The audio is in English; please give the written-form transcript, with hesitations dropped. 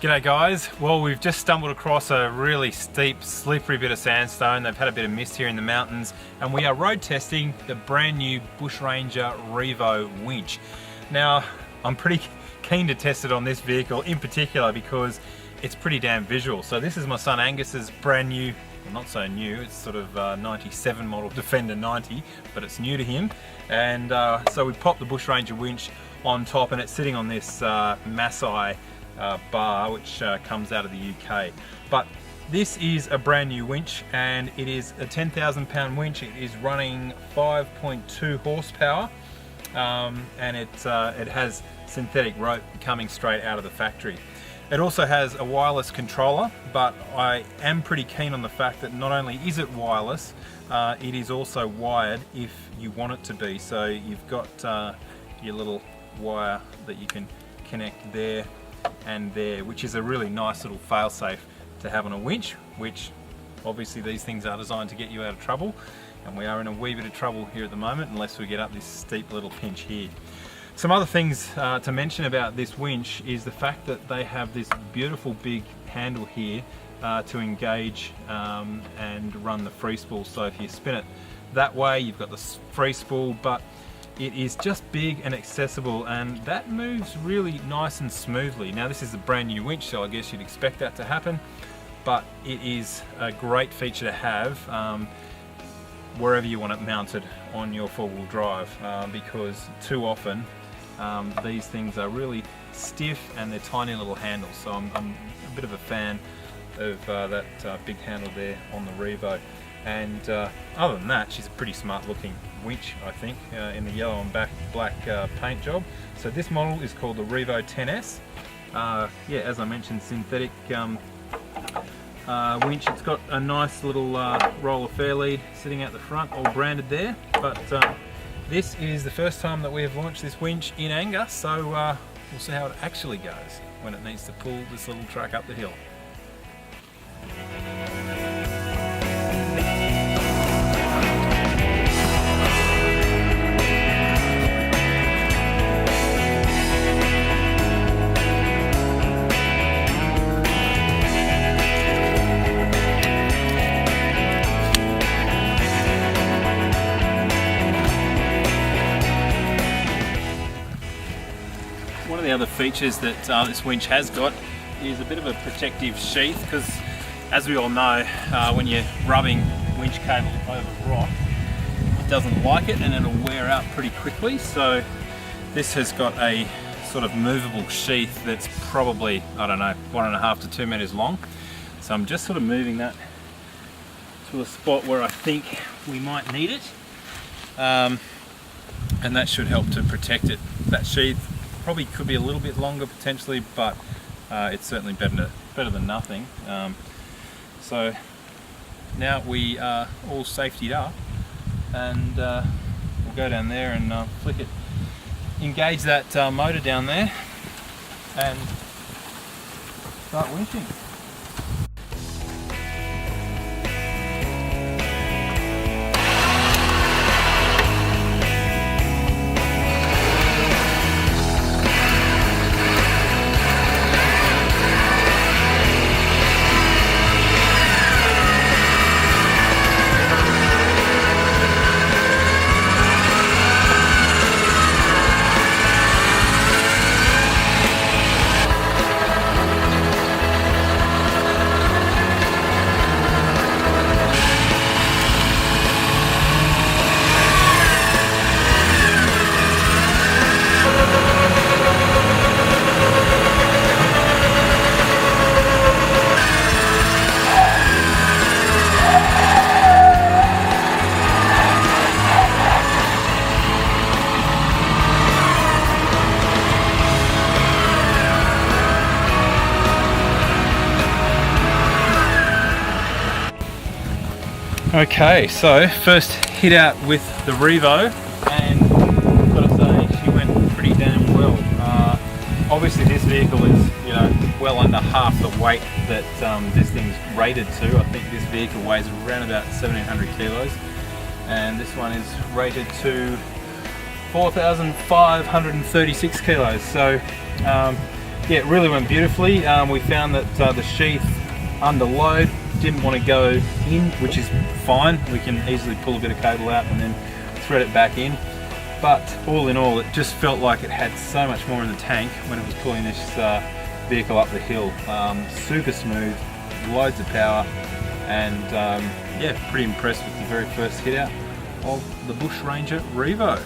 G'day guys, well we've just stumbled across a really steep, slippery bit of sandstone. They've had a bit of mist here in the mountains and we are road testing the brand new Bushranger REVO winch. Now I'm pretty keen to test it on this vehicle in particular because it's pretty damn visual. So this is my son Angus's brand new, well not so new, it's sort of 97 model Defender 90, but it's new to him. And so we popped the Bushranger winch on top and it's sitting on this Maasai bar which comes out of the UK. But this is a brand new winch and it is a 10,000 pound winch. It is running 5.2 horsepower and it has synthetic rope coming straight out of the factory. It also has a wireless controller, but I am pretty keen on the fact that not only is it wireless, it is also wired if you want it to be. So you've got your little wire that you can connect there and there, which is a really nice little fail-safe to have on a winch, which obviously these things are designed to get you out of trouble, and we are in a wee bit of trouble here at the moment unless we get up this steep little pinch here. Some other things to mention about this winch is the fact that they have this beautiful big handle here to engage and run the free spool. So if you spin it that way, you've got the free spool, but it is just big and accessible, and that moves really nice and smoothly. Now this is a brand new winch, so I guess you'd expect that to happen, but it is a great feature to have wherever you want it mounted on your four-wheel drive, because too often these things are really stiff and they're tiny little handles. So I'm a bit of a fan of that big handle there on the Revo. And other than that, she's a pretty smart looking winch, I think, in the yellow and black paint job. So this model is called the REVO 10s. Yeah, as I mentioned, synthetic winch. It's got a nice little roll of fairlead sitting out the front, all branded there. But this is the first time that we have launched this winch in Angus, so we'll see how it actually goes when it needs to pull this little truck up the hill. One of the other features that this winch has got is a bit of a protective sheath, because as we all know, when you're rubbing winch cable over rock, it doesn't like it and it'll wear out pretty quickly. So this has got a sort of movable sheath that's probably, I don't know, 1.5 to 2 meters long. So I'm just sort of moving that to a spot where I think we might need it, and that should help to protect it. That sheath probably could be a little bit longer potentially, but it's certainly better than nothing. So now we are all safetied up, and we'll go down there and flick it, engage that motor down there and start winching. Okay, so first hit out with the Revo, and I've got to say she went pretty damn well. Obviously this vehicle is, you know, well under half the weight that this thing's rated to. I think this vehicle weighs around about 1700 kilos and this one is rated to 4,536 kilos. So yeah, it really went beautifully. We found that the sheath under load didn't want to go in, which is fine. We can easily pull a bit of cable out and then thread it back in. But all in all, it just felt like it had so much more in the tank when it was pulling this vehicle up the hill. Super smooth, loads of power, and yeah, pretty impressed with the very first hit out of the Bushranger REVO.